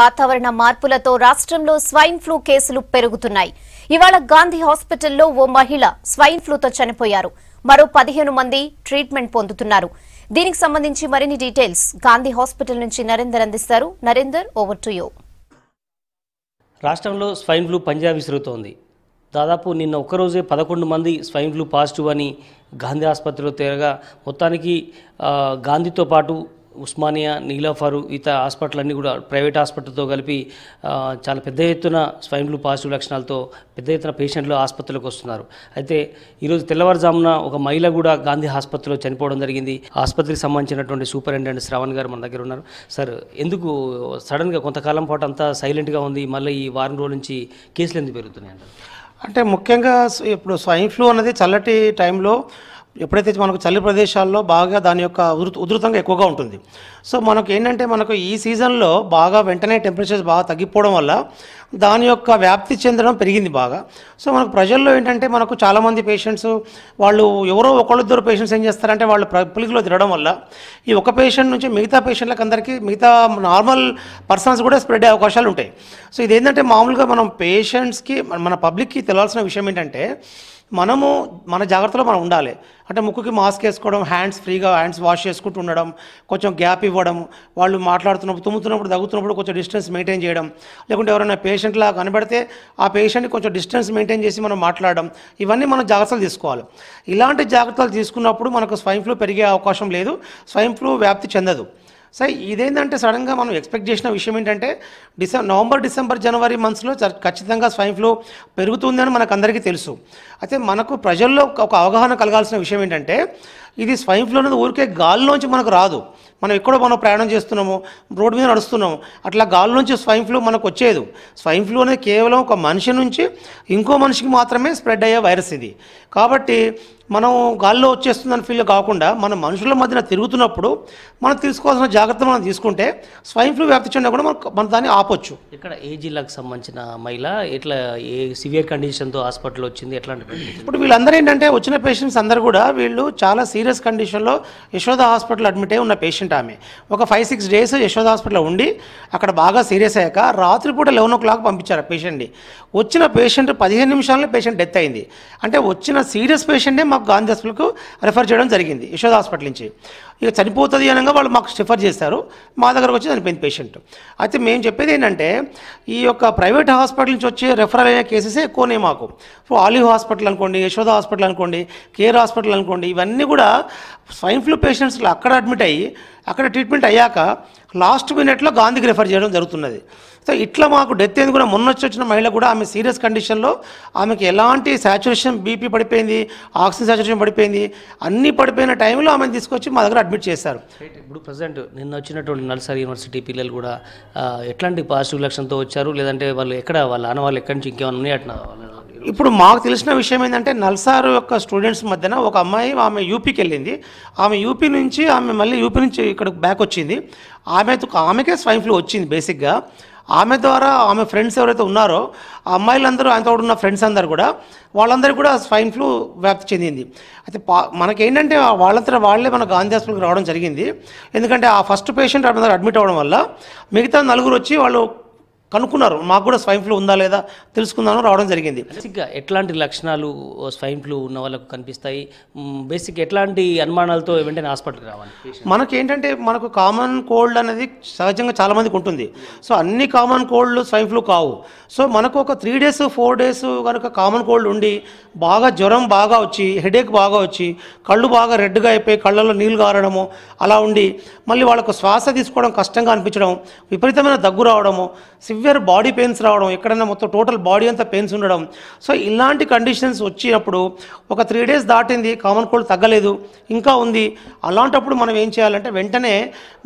వాతావరణ మార్పులతో రాష్ట్రంలో స్వైన్ ఫ్లూ కేసులు పెరుగుతున్నాయి. ఇవాళ గాంధీ హాస్పిటల్లో ఓ మహిళ స్వైన్ ఫ్లూతో చనిపోయారు. మరో 15 మంది ట్రీట్మెంట్ పొందుతున్నారు. దీనికి సంబంధించి మరిన్ని డీటెయిల్స్ గాంధీ హాస్పిటల్ నుంచి నరేందర్ అందిస్తారు. Narender, over to you. రాష్ట్రంలో స్వైన్ ఫ్లూ పంజా విసురుతోంది. దాదాపు నిన్న ఒక్కరోజే 11 మంది స్వైన్ ఫ్లూ పాజిటివ్ అని గాంధీ ఆసుపత్రిలో తేరగా మొత్తానికి గాంధీతో పాటు ఉస్మానియా, నీలాఫరు ఇతర హాస్పిటల్ అన్నీ కూడా ప్రైవేట్ హాస్పిటల్తో కలిపి చాలా పెద్ద ఎత్తున స్వైన్ ఫ్లూ పాజిటివ్ లక్షణాలతో పెద్ద ఎత్తున పేషెంట్లు ఆసుపత్రికి వస్తున్నారు. అయితే ఈరోజు తెల్లవారుజామున ఒక మహిళ కూడా గాంధీ ఆసుపత్రిలో చనిపోవడం జరిగింది. ఆసుపత్రికి సంబంధించినటువంటి సూపరింటెండెంట్ శ్రావణ్ గారు మన దగ్గర ఉన్నారు. సార్, ఎందుకు సడన్గా కొంతకాలం పాటు అంతా సైలెంట్గా ఉంది, మళ్ళీ ఈ వారం రోజుల నుంచి కేసులు ఎందుకు పెరుగుతున్నాయి అంటారు? అంటే ముఖ్యంగా ఇప్పుడు స్వైన్ ఫ్లూ అనేది చల్లటి టైంలో ఎప్పుడైతే మనకు చలి ప్రదేశాల్లో బాగా దాని యొక్క ఉధృతంగా ఎక్కువగా ఉంటుంది. సో మనకు ఏంటంటే మనకు ఈ సీజన్లో బాగా వెంటనే టెంపరేచర్స్ బాగా తగ్గిపోవడం వల్ల దాని యొక్క వ్యాప్తి చెందడం పెరిగింది బాగా. సో మనకు ప్రజల్లో ఏంటంటే మనకు చాలామంది పేషెంట్స్ వాళ్ళు ఎవరో ఒకళ్ళిద్దరు పేషెంట్స్ ఏం చేస్తారంటే వాళ్ళు పబ్లిక్లో తిరగడం వల్ల ఈ ఒక పేషెంట్ నుంచి మిగతా పేషెంట్లకు అందరికీ మిగతా నార్మల్ పర్సన్స్ కూడా స్ప్రెడ్ అయ్యే అవకాశాలు ఉంటాయి. సో ఇదేంటంటే మామూలుగా మనం పేషెంట్స్కి మన పబ్లిక్కి తెలియాల్సిన విషయం ఏంటంటే మనము మన జాగ్రత్తలో మనం ఉండాలి. అంటే ముక్కుకి మాస్క్ వేసుకోవడం, హ్యాండ్స్ వాష్ చేసుకుంటూ ఉండడం, కొంచెం గ్యాప్ ఇవ్వడం, వాళ్ళు మాట్లాడుతున్నప్పుడు తుమ్ముతున్నప్పుడు దగ్గుతున్నప్పుడు కొంచెం డిస్టెన్స్ మెయింటైన్ చేయడం, లేకుంటే ఎవరైనా పేషెంట్లా కనబడితే ఆ పేషెంట్ని కొంచెం డిస్టెన్స్ మెయింటైన్ చేసి మనం మాట్లాడడం, ఇవన్నీ మనం జాగ్రత్తలు తీసుకోవాలి. ఇలాంటి జాగ్రత్తలు తీసుకున్నప్పుడు మనకు స్వైన్ ఫ్లూ పెరిగే అవకాశం లేదు, స్వైన్ ఫ్లూ వ్యాప్తి చెందదు. సో ఇదేంటంటే సడన్గా మనం ఎక్స్పెక్ట్ చేసిన విషయం ఏంటంటే నవంబర్, డిసెంబర్, జనవరి మంత్స్లో ఖచ్చితంగా స్వైన్ ఫ్లూ పెరుగుతుందని మనకు అందరికీ తెలుసు. అయితే మనకు ప్రజల్లో ఒక అవగాహన కలగాల్సిన విషయం ఏంటంటే ఇది స్వైన్ ఫ్లూ అనేది ఊరికే గాల్లోంచి మనకు రాదు. మనం ఎక్కడో మనం ప్రయాణం చేస్తున్నాము, రోడ్డు మీద నడుస్తున్నాము, అట్లా గాల్లోంచి స్వైన్ ఫ్లూ మనకు వచ్చేది. స్వైన్ ఫ్లూ అనేది కేవలం ఒక మనిషి నుంచి ఇంకో మనిషికి మాత్రమే స్ప్రెడ్ అయ్యే వైరస్ ఇది. కాబట్టి మనం గాల్లో వచ్చేస్తుందని ఫీల్ కాకుండా మన మనుషుల మధ్యన తిరుగుతున్నప్పుడు మనం తీసుకోవాల్సిన జాగ్రత్తలు మనం తీసుకుంటే స్వైన్ ఫ్లూ వ్యాప్తి చెందినా కూడా మనం దాన్ని ఆపొచ్చు. ఇక్కడ ఏ జిల్లాకు సంబంధించిన మహిళ ఎట్లా ఏ సివియర్ కండిషన్తో హాస్పిటల్ వచ్చింది, ఎట్లాంటి? ఇప్పుడు వీళ్ళందరూ ఏంటంటే వచ్చిన పేషెంట్స్ అందరూ కూడా వీళ్ళు చాలా సీరియస్ కండిషన్లో యశోద హాస్పిటల్ అడ్మిట్ అయి ఉన్న పేషెంట్. ఆమె ఒక 5-6 డేస్ యశోద హాస్పిటల్లో ఉండి అక్కడ బాగా సీరియస్ అయ్యాక రాత్రిపూట 11 o'clock పంపించారు ఆ పేషెంట్ని. వచ్చిన పేషెంట్ 15 నిమిషాల్లో పేషెంట్ డెత్ అయింది. అంటే వచ్చిన సీరియస్ పేషెంట్నే మాకు గాంధీ హాస్పిటల్కు రెఫర్ చేయడం జరిగింది యశోద హాస్పిటల్ నుంచి. ఇక చనిపోతుంది అనగా వాళ్ళు మాకు రెఫర్ చేస్తారు, మా దగ్గరకు వచ్చి చనిపోయింది పేషెంట్. అయితే మేము చెప్పేది ఏంటంటే ఈ యొక్క ప్రైవేట్ హాస్పిటల్ నుంచి వచ్చే రెఫరల్ అయిన కేసెసే ఎక్కువనే మాకు. సో ఆలివ్ హాస్పిటల్ అనుకోండి, యశోద హాస్పిటల్ అనుకోండి, కేర్ హాస్పిటల్ అనుకోండి, ఇవన్నీ కూడా స్వైన్ ఫ్లూ పేషెంట్స్లో అక్కడ అడ్మిట్ అయ్యి అక్కడ ట్రీట్మెంట్ అయ్యాక లాస్ట్ మినిట్లో గాంధీకి రెఫర్ చేయడం జరుగుతున్నది. సో ఇట్లా మాకు డెత్ అయింది కూడా. మొన్న వచ్చిన మహిళ కూడా ఆమె సీరియస్ కండిషన్లో ఆమెకి ఎలాంటి సాచురేషన్, బీపీ పడిపోయింది, ఆక్సిజన్ సాచురేషన్ పడిపోయింది, అన్నీ పడిపోయిన టైంలో ఆమెను తీసుకొచ్చి మా దగ్గర అడ్మిట్ చేశారు. ఇప్పుడు ప్రజెంట్ నిన్న వచ్చినటువంటి నల్సార్ యూనివర్సిటీ పిల్లలు కూడా ఎట్లాంటి పాజిటివ్ లక్షణంతో వచ్చారు, లేదంటే వాళ్ళు ఎక్కడ వాళ్ళ ఆనవాళ్ళు ఎక్కడి నుంచి ఇంకేమైనా ఉన్నాయి అట్లా? ఇప్పుడు మాకు తెలిసిన విషయం ఏంటంటే నల్సార్ యొక్క స్టూడెంట్స్ మధ్యన ఒక అమ్మాయి ఆమె యూపీకి వెళ్ళింది. ఆమె యూపీ నుంచి మళ్ళీ యూపీ నుంచి ఇక్కడ బ్యాక్ వచ్చింది. ఆమెకే స్వైన్ ఫ్లూ వచ్చింది బేసిక్గా. ఆమె ద్వారా ఆమె ఫ్రెండ్స్ ఎవరైతే ఉన్నారో ఆ అమ్మాయిలందరూ ఆయనతో ఉన్న ఫ్రెండ్స్ అందరూ కూడా వాళ్ళందరూ కూడా స్వైన్ ఫ్లూ వ్యాప్తి చెందింది. అయితే మనకేంటంటే వాళ్ళంతా వాళ్ళే మన గాంధీ హాస్పిటల్కి రావడం జరిగింది. ఎందుకంటే ఆ ఫస్ట్ పేషెంట్ అడ్మిట్ అవ్వడం వల్ల మిగతా 4 వచ్చి వాళ్ళు కనుక్కున్నారు, మాకు కూడా స్వైన్ ఫ్లూ ఉందా లేదా తెలుసుకుందామని రావడం జరిగింది. బేసిక్గా ఎట్లాంటి లక్షణాలు స్వైన్ ఫ్లూ ఉన్న వాళ్ళకు కనిపిస్తాయి? బేసిక్ ఎట్లాంటి అనుమానాలతో వెంటనే హాస్పిటల్కి రావాలి? మనకేంటంటే మనకు కామన్ కోల్డ్ అనేది సహజంగా చాలామందికి ఉంటుంది. సో అన్ని కామన్ కోల్డ్లు స్వైన్ ఫ్లూ కావు. సో మనకు ఒక 3 days 4 days కనుక కామన్ కోల్డ్ ఉండి బాగా జ్వరం బాగా వచ్చి, హెడేక్ బాగా వచ్చి, కళ్ళు బాగా రెడ్గా అయిపోయి కళ్ళల్లో నీళ్ళు గారడము అలా ఉండి, మళ్ళీ వాళ్ళకు శ్వాస తీసుకోవడం కష్టంగా అనిపించడం, విపరీతమైన దగ్గు రావడము, సివియర్ బాడీ పెయిన్స్ రావడం, ఎక్కడైనా మొత్తం టోటల్ బాడీ అంతా పెయిన్స్ ఉండడం. సో ఇలాంటి కండిషన్స్ వచ్చినప్పుడు ఒక 3 days దాటింది, కామన్ కోల్డ్ తగ్గలేదు, ఇంకా ఉంది, అలాంటప్పుడు మనం ఏం చేయాలంటే వెంటనే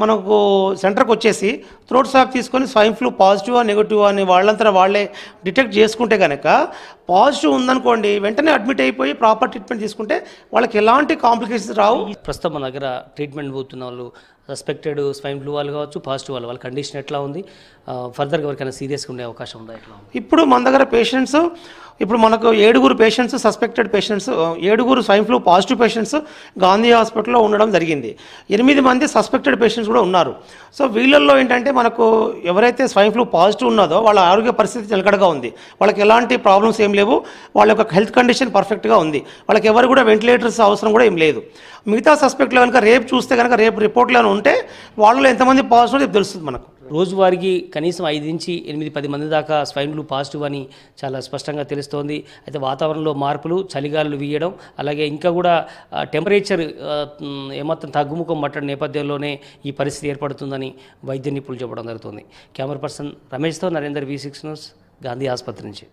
మనకు సెంటర్కి వచ్చేసి థ్రోట్ స్వాబ్ తీసుకొని స్వైన్ ఫ్లూ పాజిటివా నెగిటివ్ అని వాళ్ళంతా వాళ్ళే డిటెక్ట్ చేసుకుంటే కనుక పాజిటివ్ ఉందనుకోండి వెంటనే అడ్మిట్ అయిపోయి ప్రాపర్ ట్రీట్మెంట్ తీసుకుంటే వాళ్ళకి ఎలాంటి కాంప్లికేషన్స్ రావు. ప్రస్తుతం మన దగ్గర ట్రీట్మెంట్ పోతున్న వాళ్ళు సస్పెక్టెడ్ స్వైన్ ఫ్లూ వాళ్ళు కావచ్చు, పాజిటివ్ వాళ్ళ కండిషన్ ఎట్లా ఉంది, ఫర్దర్గా ఎవరికైనా సీరియస్గా ఉండే అవకాశం ఉందా, ఎట్లా ఉంది? ఇప్పుడు మన దగ్గర పేషెంట్స్ ఇప్పుడు మనకు 7 patients suspected patients, 7 swine flu positive patients Gandhi హాస్పిటల్లో ఉండడం జరిగింది. 8 మంది సస్పెక్టెడ్ పేషెంట్స్ కూడా ఉన్నారు. సో వీళ్ళల్లో ఏంటంటే మనకు ఎవరైతే స్వైన్ ఫ్లూ పాజిటివ్ ఉన్నదో వాళ్ళ ఆరోగ్య పరిస్థితి నిలకడగా ఉంది, వాళ్ళకి ఎలాంటి ప్రాబ్లమ్స్ ఏం లేవు, వాళ్ళ యొక్క హెల్త్ కండిషన్ పర్ఫెక్ట్గా ఉంది, వాళ్ళకి ఎవరు కూడా వెంటిలేటర్స్ అవసరం కూడా ఏం లేదు. మిగతా సస్పెక్ట్లో కనుక రేపు చూస్తే కనుక రేపు రిపోర్ట్లో ఉంటే వాళ్ళలో ఎంతమంది పాజిటివ్ రేపు తెలుస్తుంది మనకు. రోజువారికి కనీసం 5 నుంచి 8-10 మంది దాకా స్వైన్ ఫ్లూ పాజిటివ్ అని చాలా స్పష్టంగా తెలుస్తోంది. అయితే వాతావరణంలో మార్పులు, చలిగాలులు వీయడం, అలాగే ఇంకా కూడా టెంపరేచర్ ఏమాత్రం తగ్గుముఖం పట్టడం నేపథ్యంలోనే ఈ పరిస్థితి ఏర్పడుతుందని వైద్య నిపుణులు చెప్పడం జరుగుతుంది. కెమెరా పర్సన్ రమేష్తో నరేందర్, V6 న్యూస్, గాంధీ ఆసుపత్రి నుంచి.